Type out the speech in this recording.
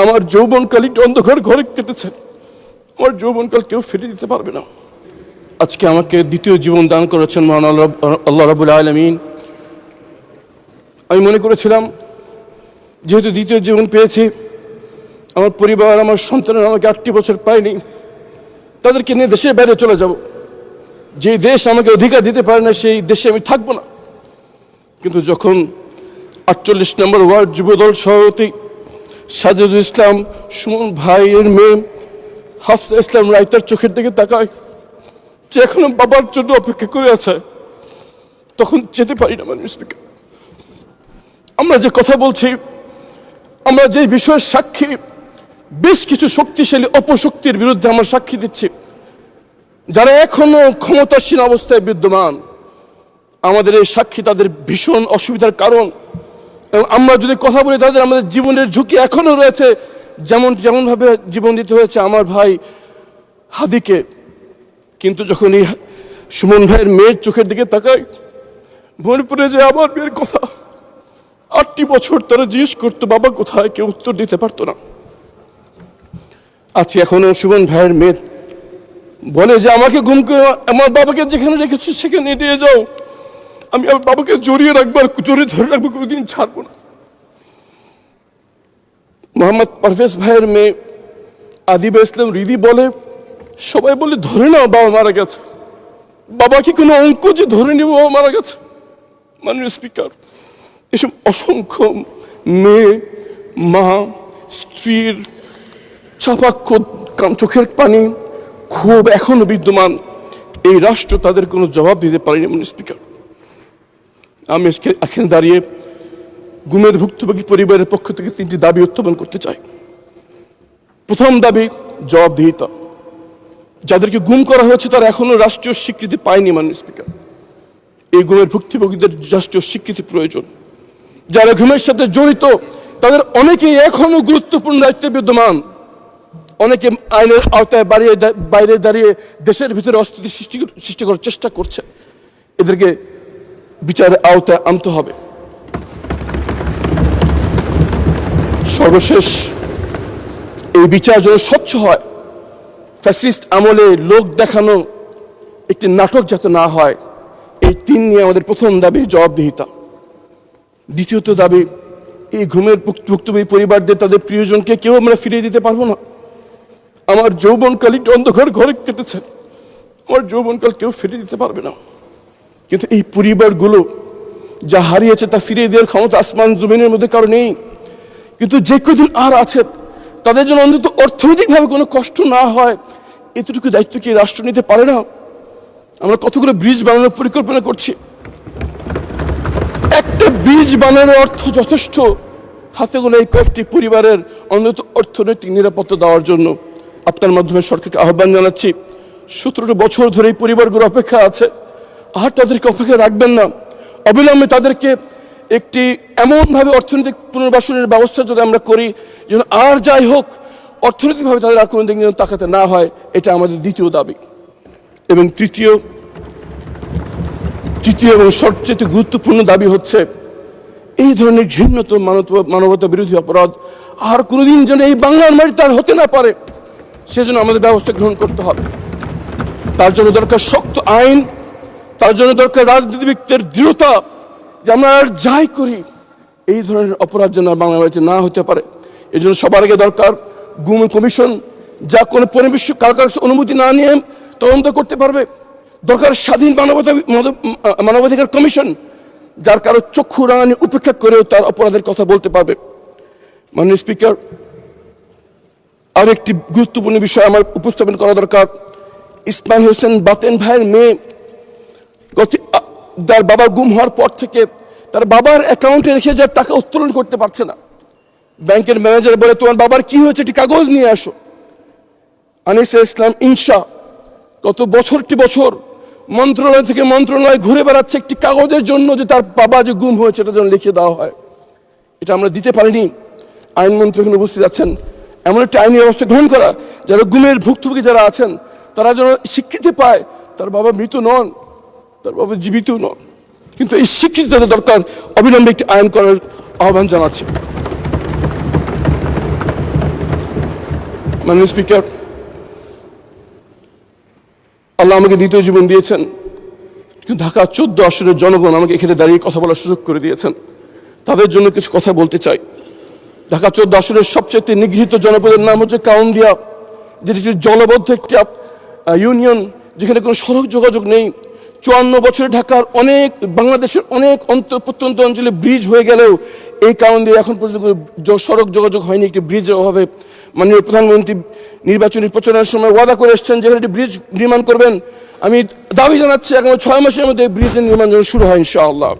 আমার যৌবনকাল একটু অন্ধকার ঘরে কেটেছে। আমার যৌবনকাল কেউ ফিরে দিতে পারবে না। আজকে আমাকে দ্বিতীয় জীবন দান করেছেন মহান আল্লাহ রাব্বুল আলামিন। আমি মনে করেছিলাম যেহেতু দ্বিতীয় জীবন পেয়েছি, আমার পরিবার, আমার সন্তানরা আমাকে 8টি বছর পায়নি, তাদেরকে নিয়ে দেশের বাইরে চলে যাব। যে দেশ আমাকে অধিকার দিতে পারে না সেই দেশে আমি থাকবো না। কিন্তু যখন 48 নম্বর ওয়ার্ড যুবদল সভাপতি সাজিদুল ইসলাম সুমন ভাইয়ের মেয়ে হাফসা ইসলাম রায়তার চোখের দিকে তাকায়, যে এখনো বাবার জন্য অপেক্ষা করে আছে, তখন যেতে পারি না। মানুষ আমরা যে কথা বলছি, আমরা যে বিষয়ের সাক্ষী, বেশ কিছু শক্তিশালী অপশক্তির বিরুদ্ধে আমরা সাক্ষী দিচ্ছি, যারা এখনো ক্ষমতাসীন অবস্থায় বিদ্যমান। আমাদের এই সাক্ষী তাদের ভীষণ অসুবিধার কারণ, এবং আমরা যদি কথা বলি তাদের আমাদের জীবনের ঝুঁকি এখনো রয়েছে। যেমনভাবে জীবন দিতে হয়েছে আমার ভাই হাদিকে। কিন্তু যখন এই সুমন ভাইয়ের মেয়ের চোখের দিকে তাকায়, মনে পড়ে যে আমার মেয়ের কথা। 8টি বছর তারা জিজ্ঞেস করতো বাবা কোথায়, কেউ উত্তর দিতে পারতো না। আজকে এখনো সুমন ভাইয়ের মেয়ে বলে যে আমাকে গুম করে আমার বাবাকে যেখানে রেখেছো সেখানে নিয়ে যাও, আমি আমার বাবাকে জড়িয়ে রাখবো, আর জড়িয়ে ধরে রাখবো, কোনোদিন ছাড়বো না। মোহাম্মদ পারভেজ ভাইয়ের মেয়ে আদিবা ইসলাম রিদি বলে, সবাই বলে ধরে নাও বাবা মারা গেছে, বাবা কি কোনো অঙ্ক যে ধরে নিব বাবা মারা গেছে? মাননীয় স্পিকার, এসব অসংখ্য মেয়ে, মা, স্ত্রীর চাপাক্ষ চোখের পানি, ক্ষোভ এখনো বিদ্যমান। এই রাষ্ট্র তাদের কোনো জবাব দিতে পারেনি। মাননীয় স্পিকার, আমি এখানে দাঁড়িয়ে গুমের ভুক্তভোগী পরিবারের পক্ষ থেকে 3টি দাবি উত্থাপন করতে চাই। প্রথম দাবি জবাবদিহিতা। যাদেরকে গুম করা হয়েছে তারা এখনো রাষ্ট্রীয় স্বীকৃতি পায়নি। মাননীয় স্পিকার, এই গুমের ভুক্তভোগীদের রাষ্ট্রীয় স্বীকৃতি প্রয়োজন। যারা গুমের সাথে জড়িত তাদের অনেকেই এখনো গুরুত্বপূর্ণ দায়িত্বে বিদ্যমান। অনেকে আইনের আওতায় বাইরে দাঁড়িয়ে দেশের ভিতরে অস্থিতি সৃষ্টি করার চেষ্টা করছে। এদেরকে বিচারের আওতায় আনতে হবে। সর্বশেষ, এই বিচার যেন স্বচ্ছ হয়, ফ্যাসিস্ট আমলে লোক দেখানো একটি নাটক যাতে না হয়, এই 3 নিয়ে আমাদের প্রথম দাবি জবাবদিহিতা। দ্বিতীয়ত দাবি, এই ঘুমের ভুক্তভোগী পরিবারদের তাদের প্রিয়জনকে কেউ আমরা ফিরিয়ে দিতে পারবো না। আমার যৌবনকাল একটু অন্ধকার ঘরে কেটেছে। আমার যৌবনকাল কেউ ফিরিয়ে দিতে পারবে না। কিন্তু এই পরিবারগুলো যা হারিয়েছে তা ফিরিয়ে দেওয়ার ক্ষমতা আসমান জমিনের মধ্যে কারো নেই। কিন্তু যে কদিন আর আছে তাদের জন্য অন্তত অর্থনৈতিকভাবে কোনো কষ্ট না হয়, এতটুকু দায়িত্ব কি রাষ্ট্র নিতে পারে না? আমরা কতগুলো ব্রিজ বানানোর পরিকল্পনা করছি। একটা ব্রিজ বানানোর অর্থ যথেষ্ট হাতে গোনা এই কয়েকটি পরিবারের অন্তত অর্থনৈতিক নিরাপত্তা দেওয়ার জন্য। আপনার মাধ্যমে সরকারকে আহ্বান জানাচ্ছি, 17 বছর ধরে এই পরিবারগুলো অপেক্ষা আছে, আর তাদেরকে অপেক্ষা রাখবেন না। অবিলম্বে তাদেরকে একটি এমনভাবে অর্থনৈতিক পুনর্বাসনের ব্যবস্থা যদি আমরা করি যেন আর যাই হোক অর্থনৈতিকভাবে তাদের আর কোনো দিক যেন তাকাতে না হয়, এটা আমাদের দ্বিতীয় দাবি। এবং তৃতীয় এবং সবচেয়ে গুরুত্বপূর্ণ দাবি হচ্ছে, এই ধরনের ঘৃণ্যতম মানবতা বিরোধী অপরাধ আর কোনোদিন যেন এই বাংলার মাটিতে আর হতে না পারে, সেজন্য আমাদের ব্যবস্থা গ্রহণ করতে হবে। তার জন্য দরকার শক্ত আইন, তার জন্য দরকার রাজনীতিবিদদের দৃঢ়তা, যে আমরা আর যাই করি এই ধরনের অপরাধ যেন বাংলা মাটিতে না হতে পারে। এই জন্য সবার আগে দরকার গুম কমিশন, যা কোনো কারো অনুমতি না নিয়ে তদন্ত করতে পারবে। দরকার স্বাধীন মানবাধিকার কমিশন, যার কারো চক্ষু রাঙানি উপেক্ষা করেও তার অপরাধের কথা বলতে পারবে। মাননীয় স্পিকার, আর একটি গুরুত্বপূর্ণ বিষয় আমার উপস্থাপন করা দরকার। ইসমাইল হোসেন বাতেন ভাইয়ের মেয়ে তার বাবা গুম হওয়ার পর থেকে তার বাবার অ্যাকাউন্টে রেখে যাওয়ার টাকা উত্তোলন করতে পারছে না। ব্যাংকের ম্যানেজার বলে, তোমার বাবার কি হয়েছে, একটি কাগজ নিয়ে আসো। আনিসা ইসলাম ইনশা গত বছরটি বছর মন্ত্রণালয় থেকে মন্ত্রণালয় ঘুরে বেড়াচ্ছে একটি কাগজের জন্য যে তার বাবা যে গুম হয়েছে এটা যেন লিখে দেওয়া হয়। এটা আমরা দিতে পারিনি। আইনমন্ত্রী এখানে উপস্থিত আছেন, এমন একটা আইনি ব্যবস্থা গ্রহণ করা যারা গুমের ভুক্তভোগী যারা আছেন তারা যেন স্বীকৃতি পায় তার বাবা মৃত নন, তার বাবা জীবিত নন। কিন্তু এই স্বীকৃতি তাদের দরকার, অবিলম্বে একটি আইন করার আহ্বান জানাচ্ছি। মাননীয় স্পিকার, আল্লাহ আমাকে দ্বিতীয় জীবন দিয়েছেন, কিন্তু ঢাকা 14 আসনের জনগণ আমাকে এখানে দাঁড়িয়ে কথা বলার সুযোগ করে দিয়েছেন। তাদের জন্য কিছু কথা বলতে চাই। ঢাকা 14 আসনের সবচেয়ে নিগৃহীত জনপদের নাম হচ্ছে কাউন্দিয়া, যেটি জলবদ্ধ একটি ইউনিয়ন, যেখানে কোনো সড়ক যোগাযোগ নেই। 54 বছরে ঢাকার বাংলাদেশের অনেক প্রত্যন্ত অঞ্চলে ব্রিজ হয়ে গেলেও এই কাউন্দিয়া এখন পর্যন্ত সড়ক যোগাযোগ হয়নি একটি ব্রিজের অভাবে। মাননীয় প্রধানমন্ত্রী নির্বাচনী প্রচারণার সময় ওয়াদা করে এসছেন যেখানে একটি ব্রিজ নির্মাণ করবেন। আমি দাবি জানাচ্ছি আগামী 6 মাসের মধ্যে ব্রিজের নির্মাণ যেন শুরু হয় ইনশাআল্লাহ।